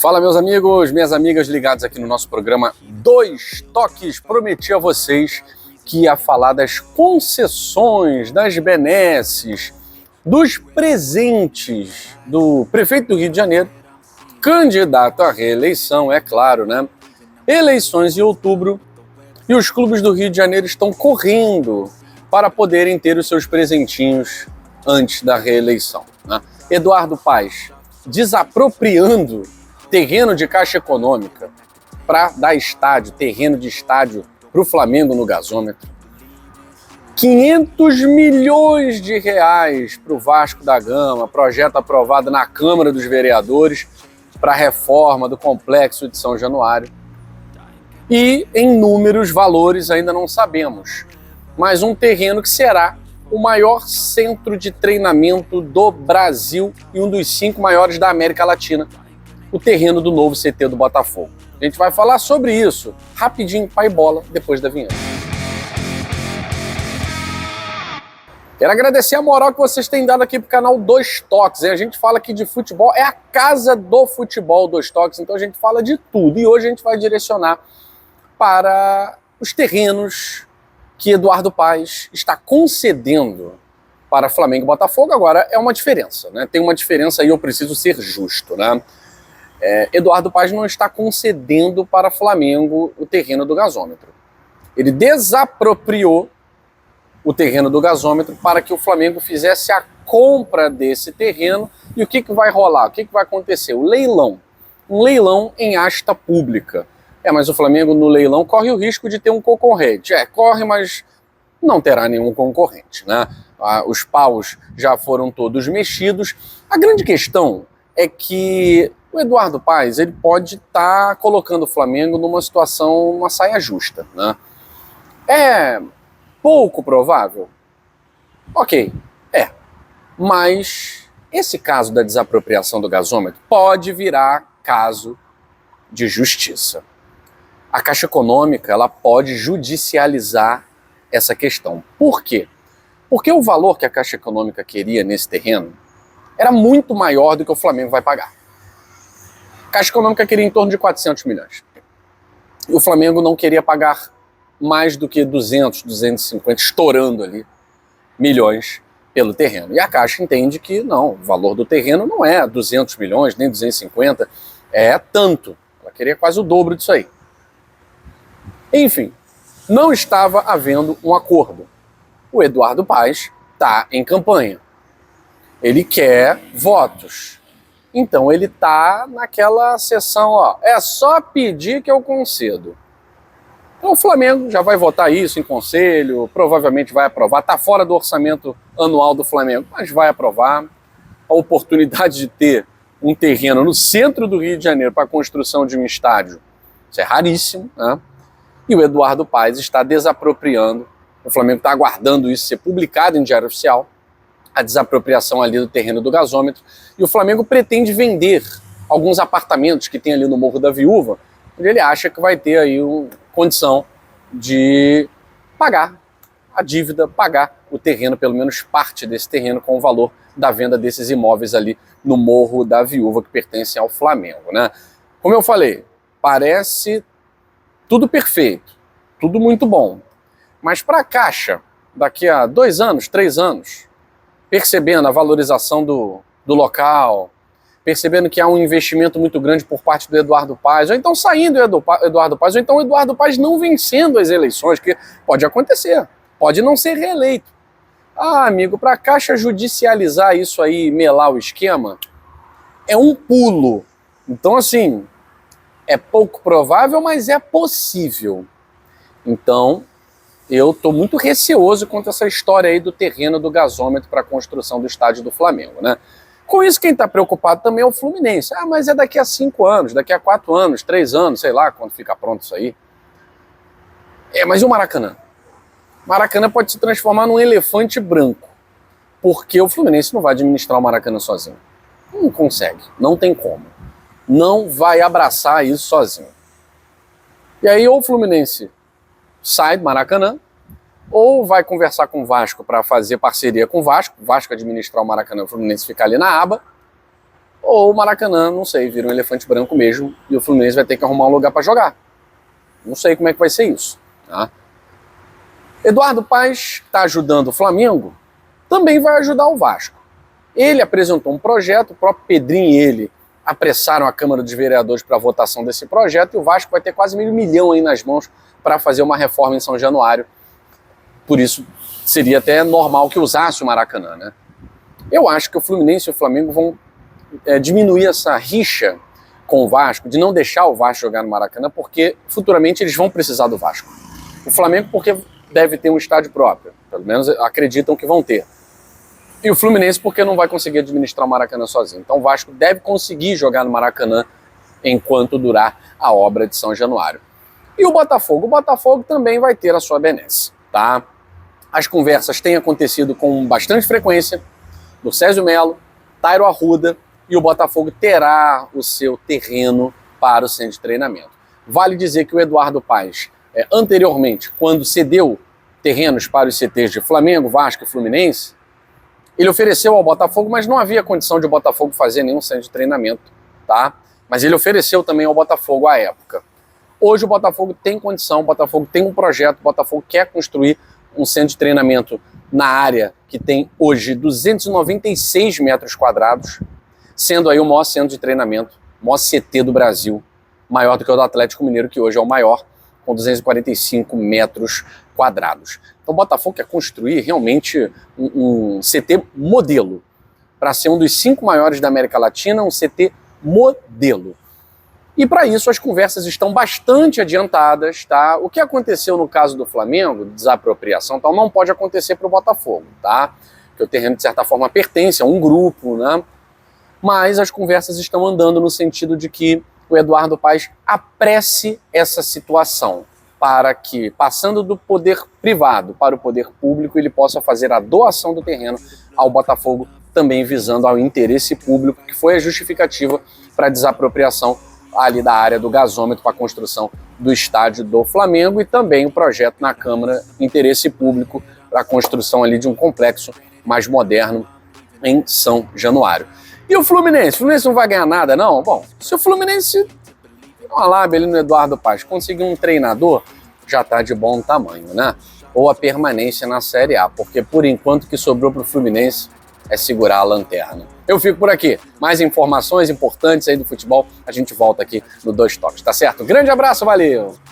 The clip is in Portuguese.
Fala, meus amigos, minhas amigas ligadas aqui no nosso programa Dois Toques. Prometi a vocês que ia falar das concessões, das benesses, dos presentes do prefeito do Rio de Janeiro, candidato à reeleição, é claro, né? Eleições em outubro e os clubes do Rio de Janeiro estão correndo para poderem ter os seus presentinhos antes da reeleição, né? Eduardo Paes desapropriando terreno de Caixa Econômica para dar estádio, terreno de estádio para o Flamengo no gasômetro. 500 milhões de reais para o Vasco da Gama, projeto aprovado na Câmara dos Vereadores para a reforma do Complexo de São Januário. E em números, valores ainda não sabemos, mas um terreno que será o maior centro de treinamento do Brasil e um dos 5 maiores da América Latina, o terreno do novo CT do Botafogo. A gente vai falar sobre isso rapidinho, pai bola, depois da vinheta. Quero agradecer a moral que vocês têm dado aqui pro canal Dois Toques. A gente fala aqui de futebol, é a casa do futebol Dois Toques, então a gente fala de tudo. E hoje a gente vai direcionar para os terrenos que Eduardo Paes está concedendo para Flamengo e Botafogo. Agora, é uma diferença, né? Tem uma diferença aí, eu preciso ser justo, né? Eduardo Paes não está concedendo para Flamengo o terreno do gasômetro. Ele desapropriou o terreno do gasômetro para que o Flamengo fizesse a compra desse terreno. E o que vai rolar? O que vai acontecer? O leilão. Um leilão em asta pública. Mas o Flamengo no leilão corre o risco de ter um concorrente. Corre, mas não terá nenhum concorrente, né? Os paus já foram todos mexidos. A grande questão é que o Eduardo Paes, ele pode estar colocando o Flamengo numa situação, uma saia justa, né? É pouco provável? Ok, mas esse caso da desapropriação do gasômetro pode virar caso de justiça. A Caixa Econômica, ela pode judicializar essa questão. Por quê? Porque o valor que a Caixa Econômica queria nesse terreno era muito maior do que o Flamengo vai pagar. A Caixa Econômica queria em torno de 400 milhões. E o Flamengo não queria pagar mais do que 200, 250, estourando ali, milhões pelo terreno. E a Caixa entende que não, o valor do terreno não é 200 milhões, nem 250, é tanto. Ela queria quase o dobro disso aí. Enfim, não estava havendo um acordo. O Eduardo Paes está em campanha. Ele quer votos. Então ele está naquela sessão, é só pedir que eu concedo. Então o Flamengo já vai votar isso em conselho, provavelmente vai aprovar, está fora do orçamento anual do Flamengo, mas vai aprovar. A oportunidade de ter um terreno no centro do Rio de Janeiro para a construção de um estádio, isso é raríssimo, né? E o Eduardo Paes está desapropriando, o Flamengo está aguardando isso ser publicado em diário oficial, a desapropriação ali do terreno do gasômetro, e o Flamengo pretende vender alguns apartamentos que tem ali no Morro da Viúva, onde ele acha que vai ter aí uma condição de pagar a dívida, pagar o terreno, pelo menos parte desse terreno, com o valor da venda desses imóveis ali no Morro da Viúva, que pertencem ao Flamengo, né? Como eu falei, parece tudo perfeito, tudo muito bom. Mas para a Caixa, daqui a 2 anos, 3 anos, percebendo a valorização do local, percebendo que há um investimento muito grande por parte do Eduardo Paes, ou então saindo do Eduardo Paes, ou então o Eduardo Paes não vencendo as eleições, que pode acontecer, pode não ser reeleito. Amigo, para a Caixa judicializar isso aí, melar o esquema, é um pulo. Então, assim, é pouco provável, mas é possível. Então, eu estou muito receoso quanto a essa história aí do terreno do gasômetro para a construção do estádio do Flamengo, né? Com isso, quem está preocupado também é o Fluminense. Mas é daqui a 5 anos, daqui a 4 anos, 3 anos, sei lá, quando fica pronto isso aí. Mas e o Maracanã? Maracanã pode se transformar num elefante branco, porque o Fluminense não vai administrar o Maracanã sozinho. Não consegue, não tem como. Não vai abraçar isso sozinho. E aí ou o Fluminense sai do Maracanã, ou vai conversar com o Vasco para fazer parceria com o Vasco administrar o Maracanã, o Fluminense ficar ali na aba, ou o Maracanã, não sei, vira um elefante branco mesmo e o Fluminense vai ter que arrumar um lugar para jogar. Não sei como é que vai ser isso. Tá? Eduardo Paes está ajudando o Flamengo, também vai ajudar o Vasco. Ele apresentou um projeto, o próprio Pedrinho e ele apressaram a Câmara dos Vereadores para a votação desse projeto e o Vasco vai ter quase R$500 mil aí nas mãos para fazer uma reforma em São Januário. Por isso, seria até normal que usasse o Maracanã, né? Eu acho que o Fluminense e o Flamengo vão diminuir essa rixa com o Vasco, de não deixar o Vasco jogar no Maracanã, porque futuramente eles vão precisar do Vasco. O Flamengo porque deve ter um estádio próprio, pelo menos acreditam que vão ter. E o Fluminense porque não vai conseguir administrar o Maracanã sozinho. Então o Vasco deve conseguir jogar no Maracanã enquanto durar a obra de São Januário. E o Botafogo também vai ter a sua benesse, tá? As conversas têm acontecido com bastante frequência do Césio Melo, Tairo Arruda, e o Botafogo terá o seu terreno para o centro de treinamento. Vale dizer que o Eduardo Paes, anteriormente, quando cedeu terrenos para os CTs de Flamengo, Vasco e Fluminense, ele ofereceu ao Botafogo, mas não havia condição de o Botafogo fazer nenhum centro de treinamento, tá? Mas ele ofereceu também ao Botafogo à época. Hoje o Botafogo tem condição, o Botafogo tem um projeto, o Botafogo quer construir um centro de treinamento na área que tem hoje 296 metros quadrados, sendo aí o maior centro de treinamento, o maior CT do Brasil, maior do que o do Atlético Mineiro, que hoje é o maior, com 245 metros quadrados. Então o Botafogo quer construir realmente um CT modelo, para ser um dos 5 maiores da América Latina, um CT modelo. E para isso as conversas estão bastante adiantadas, tá? O que aconteceu no caso do Flamengo, desapropriação, tal, não pode acontecer para o Botafogo, tá? Porque o terreno, de certa forma, pertence a um grupo, né? Mas as conversas estão andando no sentido de que o Eduardo Paes apresse essa situação para que, passando do poder privado para o poder público, ele possa fazer a doação do terreno ao Botafogo, também visando ao interesse público, que foi a justificativa para a desapropriação ali da área do gasômetro para a construção do estádio do Flamengo e também o projeto na Câmara, interesse público para a construção ali de um complexo mais moderno em São Januário. E o Fluminense? O Fluminense não vai ganhar nada, não? Bom, se o Fluminense, uma lábia ali no Eduardo Paes, conseguir um treinador, já está de bom tamanho, né? Ou a permanência na Série A, porque por enquanto o que sobrou para o Fluminense é segurar a lanterna. Eu fico por aqui. Mais informações importantes aí do futebol, a gente volta aqui no Dois Toques, tá certo? Grande abraço, valeu!